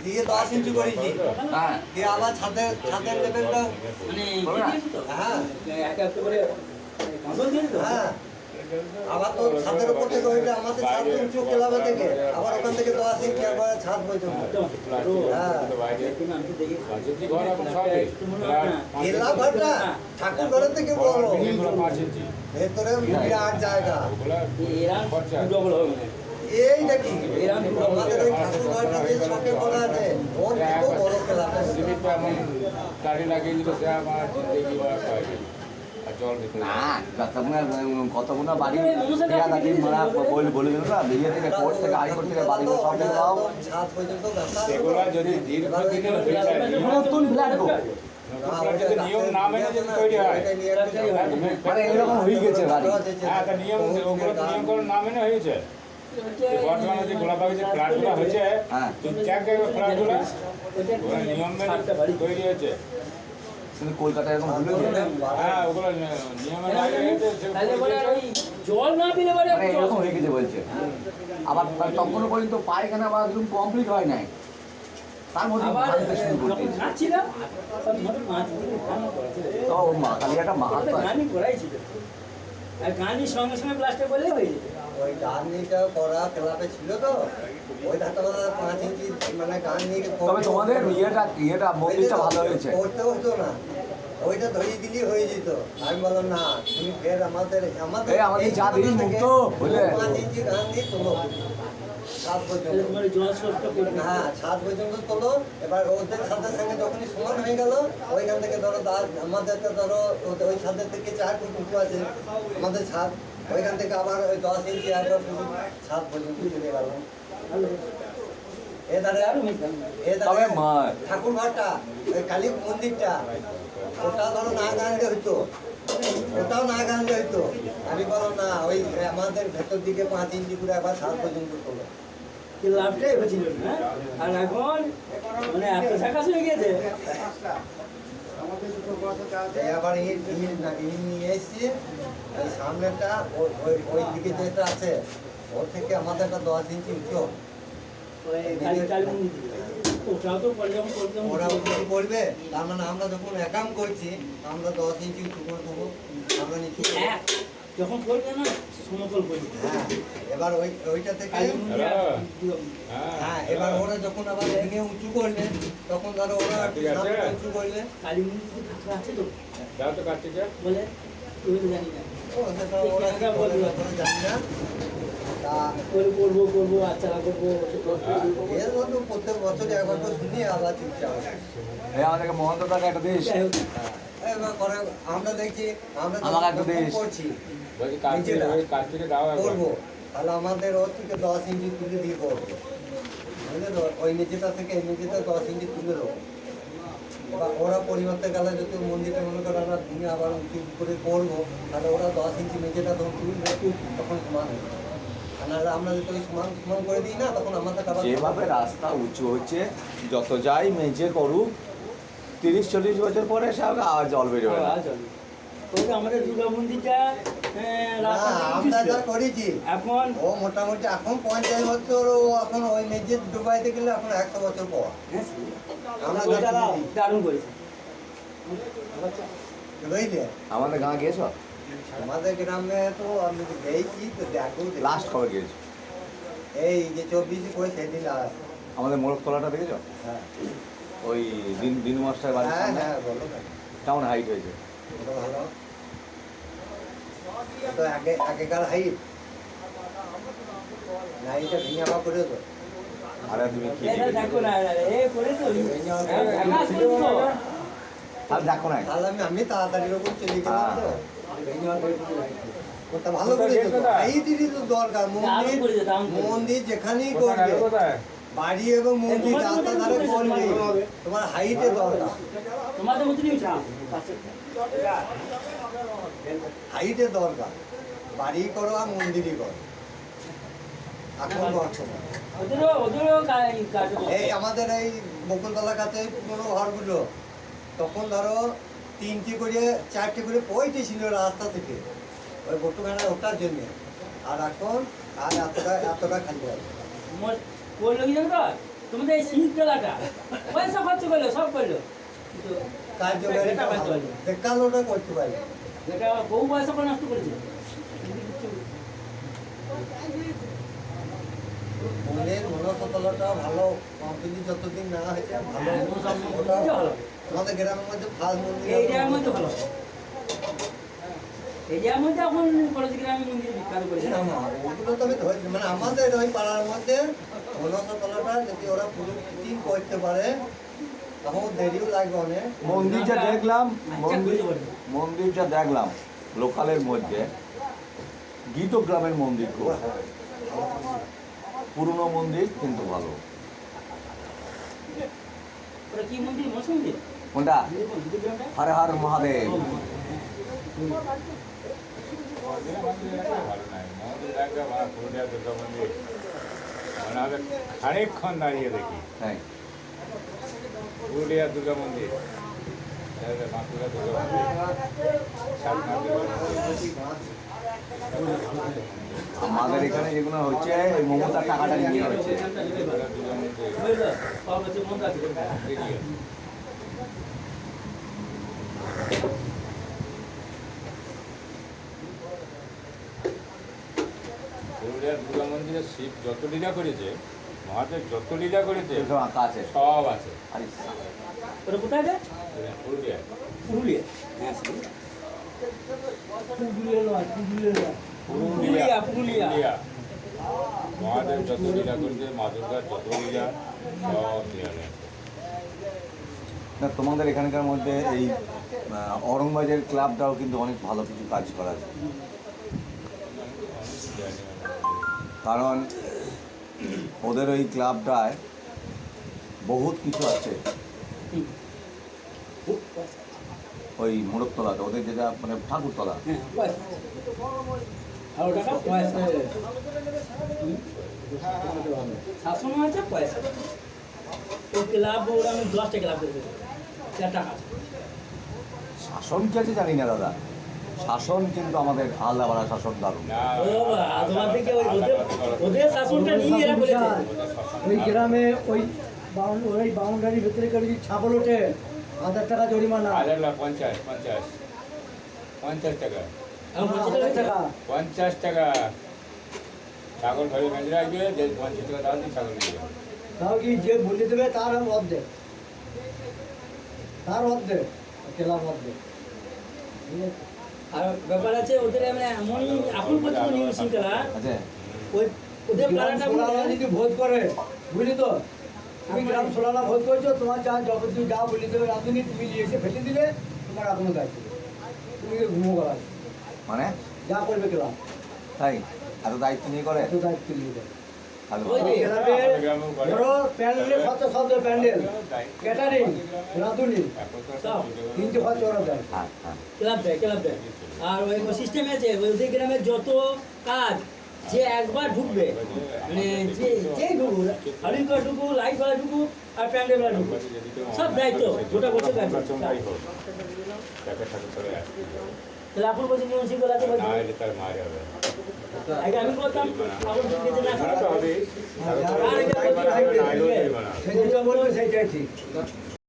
দিয়ে 10 ইঞ্চি করেছি। হ্যাঁ দিয়ে আবার ছাদের লেভেলটা হ্যাঁ আবার তো ছাদের উপর থেকে ওইটা আমাদের ছাদ উঁচু ক্লাবে থেকে আবার ওখান থেকে 10 ইঞ্চি আবার ছাদ পর্যন্ত। হ্যাঁ কেলা ঘরটা ঠাকুর ঘরের থেকে বড়, ভেতরে বিরাট জায়গা। এই দেখি আমাদের ওই ঠাকুর ঘরটা যে ছকে বলা আছে ওর থেকেও বড় ক্লাবটা। কতগুলো বাড়ি বলে দিল না বেরিয়ে থেকে কোর্ট থেকে হাইকোর্ট থেকে বাড়িগুলো সব দাও ছাদ পর্যন্ত যদি নতুন ফ্ল্যাট গো নিয়ম না মেনে যদি তৈরি হয় মানে এরকম হয়ে গেছে বাড়ি। হ্যাঁ তা নিয়ম ওগুলো তো নিয়ম করে না মেনে হয়েছে। বর্তমানে যে গোলাপাকে যে ফ্ল্যাটগুলো হয়েছে ঠিকঠাক ফ্ল্যাটগুলো নিয়ম মেনে তৈরি হয়েছে। কিন্তু কলকাতায় এরকম হলো হ্যাঁ ওগুলো নিয়মের বাইরে জল না পেলে মানে এরকম হয়ে গেছে বলছে। আবার তখনও পর্যন্ত পায়খানা বা একদম কমপ্লিট হয় নাই, তার মধ্যে শুরু করতে খালি একটা মাহাত্ম আর গানির সঙ্গে সঙ্গে প্লাস্টার করলে হয়ে যেত। ওই গানটা করা ক্লাবে ছিল তো ওই ধাক্কা 5 ইঞ্চি মানে গান নিয়ে তবে তোমাদের ইয়েটা মন্দিরটা ভালো হয়েছে। করতে হতো না, ওইটা ধরিয়ে দিলেই হয়ে যেত। আমি বললাম না তুমি ফের আমাদের আমাদের যা দিন মুক্ত হলে 5 ইঞ্চি গান দিয়ে তোলো ছাদ পর্যন্ত। তোমার জল সোর্সটা করবে। হ্যাঁ ছাদ পর্যন্ত তোলো। এবার ওদের ছাদের সঙ্গে যখনই সমান হয়ে গেল ওইখান থেকে ধরো আমাদের তো ধরো ওই ছাদের থেকে 4 ফুট উঁচু আছে আমাদের ছাদ, ওইখান থেকে আবার ওই 10 ইঞ্চি একবার পুরো ছাদ পর্যন্ত চলে গেল। তবে ঠাকুর ঘরটা ওই কালী মন্দিরটা ওটা ধরো না গানলে হইতো, ওটাও না গানলে হইতো। আমি বলো না ওই আমাদের ভেতর দিকে 5 ইঞ্চি করে একবার ছাদ পর্যন্ত তোলো। লাভটাই হয়েছিল না। আর এখন মানে এত ঝাঁকাশ হয়ে গিয়েছে। আবার ইট নিয়ে এসছি এই সামনেটা ওই দিকে যেটা আছে ওর থেকে আমাদের একটা 10 ইঞ্চি উঁচু। ওটাও তো ওরা উঁচু করবে, তার মানে আমরা যখন একাম করছি আমরা 10 ইঞ্চি উঁচু করে দেবো আমরা নিচু যখন করবে না সমতল করবে। হ্যাঁ এবার ওইটা থেকে হ্যাঁ এবার ওরা যখন আবার ভেঙে উঁচু করবে তখন ধরো ওরা উঁচু করবে। কালী মন্দির ঠাকুর আছে তো যাও তো কাটতে যা বলে তুমি জানি না জানি না তা করবো আচ্ছা করবো এর মধ্যে প্রত্যেক বছর একবার তো শুনি আবার চুপচাপ। আমাদেরকে মহন্তটাকে একটা দেশ এবার করে আমরা দেখছি আমরা করছি করবো তাহলে আমাদের ওর থেকে 10 ইঞ্চি তুলে দিয়ে করবো বুঝলে তো। ওই মেঝেটা থেকে এই মেঝেটা 10 ইঞ্চি তুলে দেবো। এবার ওরা পরিবর্তে গেলে যদি মন্দিরটা মনে করে আমরা ভেঙে আবার উঁচু করে করবো তাহলে ওরা 10 ইঞ্চি মেঝেটা তখন তুলবে তখন সমান হবে। নাহলে আমরা যদি ওই সমান করে দিই না তখন আমাদের যেভাবে রাস্তা উঁচু হচ্ছে যত যাই মেঝে করুক 30-40 বছর পরে সব আর জল বেরোবে না। আমাদের দুর্গা মন্দিরটা আমরা যা করেছি এখন ও মোটামুটি এখন 50 বছর ও এখন ওই মেঝে ডুবাইতে গেলে এখন 100 বছর পর আমরা দারুণ করেছি। বুঝলে আমাদের গাঁ গিয়েছো? আমাদের গ্রামে তো আমি গেছি তো দেখো লাস্ট কবে গিয়েছো? এই যে 24 করে সেদিন লাস্ট। আমাদের মোড়ক তলাটা দেখেছো? হ্যাঁ ওই দিনু মাস্টার বাড়ির হ্যাঁ সামনে হ্যাঁ বলো না কেমন হাইট হয়েছে? ওটা ভালো তো আগেকার হাইট না এটা ভেঙে আবার করে তো। আরে তুমি কি দেখো না করে তো আর দেখো না তাহলে আমি তাড়াতাড়ির ওপর চলে গেলাম তো ওটা ভালো করে হাইটেরই তো দরকার। মন্দির যেখানেই করবে বাড়ি এবং মন্দির রাস্তা ধারে করবে তোমার হাইটের দরকার। তোমাদের মতনই হাইটের দরকার, বাড়ি করো আর মন্দিরই করো এখন বর্তমান। এই আমাদের এই বকুলতলার কাছে পুরোনো ঘরগুলো তখন ধরো 3টি করে 4টি করে পয়টি ছিল রাস্তা থেকে ওই বটুখানা ওঠার জন্য। আর এখন আর এতটা খালি হয় করলো কি জানো তো তোমাদের এই শীত গেলাটা পয়সা খরচ করলো সব করলো কিন্তু কাজ জোগাড়ি এটা বাদ দিল। দেখালোটা করতে পারি এটা বহু পয়সা করে নষ্ট করেছে মনের মনসতলটা ভালো কমপ্লিট যতদিন না হয়েছে ভালো ওটা ভালো আমাদের গ্রামের মধ্যে ফার্স্ট মন্দির এই এরিয়ার মধ্যে ভালো এরিয়ার মধ্যে এখন কলেজ গ্রামে মন্দির বিখ্যাত করেছে না ওগুলো তো আমি ধরছি মানে আমাদের ওই পাড়ার মধ্যে মনসতলটা যদি ওরা পুরো ফিটিং করতে পারে তখন দেরিও লাগবে অনেক মন্দির যা দেখলাম আচ্ছা, বুঝতে পারছি। মন্দির যা দেখলাম লোকালের মধ্যে গীত গ্রামের মন্দির খুব পুরনো মন্দির কিন্তু ভালো। ওটা কি মন্দির মৎস্য মন্দির কোনটা? মন্দির গ্রামটা হর হর মহাদেব। মন্দিরে মন্দিরে একটা ভালো নাই মন্দির একটা বা পুরুলিয়া দুর্গা মন্দির মানে আমি খানিকক্ষণ দাঁড়িয়ে দেখি হ্যাঁ, পুরুলিয়া দুর্গা মন্দির বাঁকুড়া দুর্গা মন্দির সাতনা দুর্গা মন্দির আমাদের এখানে যেগুলো হচ্ছে এই মমতার টাকাটা নিয়ে হচ্ছে। পুরুলিয়া দুর্গা মন্দির বুঝলো সব হচ্ছে মন্দির আছে দেখিয়ে পুরুলিয়ার দুর্গা মন্দিরে শিব যত লীলা করেছে মহাদেব যত লীলা করেছে এসব আঁকা আছে। সব আছে আরে ওটা কোথায় রে পুরুলিয়ায় পুরুলিয়া হ্যাঁ পুরুলিয়া নয় পুরুলিয়া পুরুলিয়া পুরুলিয়া। পুরুলিয়া মহাদেব যত লীলা করেছে মা দুর্গার যত লীলা সব লীলা আছে না, তোমাদের এখানকার মধ্যে এই অরংবাজের ক্লাবটাও কিন্তু অনেক ভালো কিছু কাজ করা আছে। কারণ ওদের ওই ক্লাবটায় বহুত কিছু আছে। ওই মোড়কতলাতে ওদের যেটা মানে ঠাকুরতলা, হ্যাঁ পয়সা আর ওটা পয়সা শাসন আছে পয়সা ওই ক্লাব ওরা আমি 10টা ক্লাব করে দেবো 4 টাকা শাসন কি আছে জানি না দাদা, শাসন কিন্তু আমাদের আলাদা শাসন দারুণ। না ও বাবা, তোমাদেরকে ওই ওদের শাসনটা নিয়ে এরা করেছে ওই গ্রামে ওই ওই বাউন্ডারির ভেতরে কেউ যদি ছাগল ওঠে 1000 টাকা জরিমানা। 50 টাকা এখন 50 টাকা 50 টাকা ছাগল ঘরে বেঁধে রাখবে যে 50 টাকা দাও দিয়ে ছাগল নিয়ে যাবে তাও কি যে বলে দেবে তার অর্ধেক, তার অর্ধেক কেলার অর্ধেক। ঠিক আছে? আর ব্যাপার আছে ওদের মানে এমন এখন পর্যন্ত নিয়ম শৃঙ্খলা আচ্ছা, ওই ওদের গ্রাম পাড়াটা সোলানা যদি ভোজ করে বুঝলি তো, তুমি গ্রাম সোলানা ভোজ করছো, তোমার যা যতদিন যা বলে দেবে রাঁধুনি তুমি নিয়ে এসে ফেলে দিলে তোমার এখনো দায়িত্ব নেই। তুমি ঘুমো করা মানে যা করবে ক্লাব তাই এত দায়িত্ব নিয়ে করে এত দায়িত্ব নিয়ে দেবে। ভালো। ওই যে ক্লাবের ধরো প্যান্ডেলের খরচা সব দেবে, প্যান্ডেল ক্যাটারিং রাঁধুনি সব 3টে খরচা ওরা দেয়। হ্যাঁ হ্যাঁ, ক্লাব দেয় আর ওই সিস্টেম আছে ওদের গ্রামের যত কাজ যে একবার ঢুকবে মানে যে যেই ঢুকুক হাড়ি করা ঢুকুক লাইট করা ঢুকুক আর প্যান্ডেল করা ঢুকুক সব দায়িত্ব গোটা বছর কাজ তাহলে এখন বলছি নিয়ম শৃঙ্খলা আছে বলছি না এলে তার মার হবে আগে আমি করতাম এখন ঠিক আছে না তো হবে আর যারা না এলেও সেটা বলবে সেইটাই ঠিক।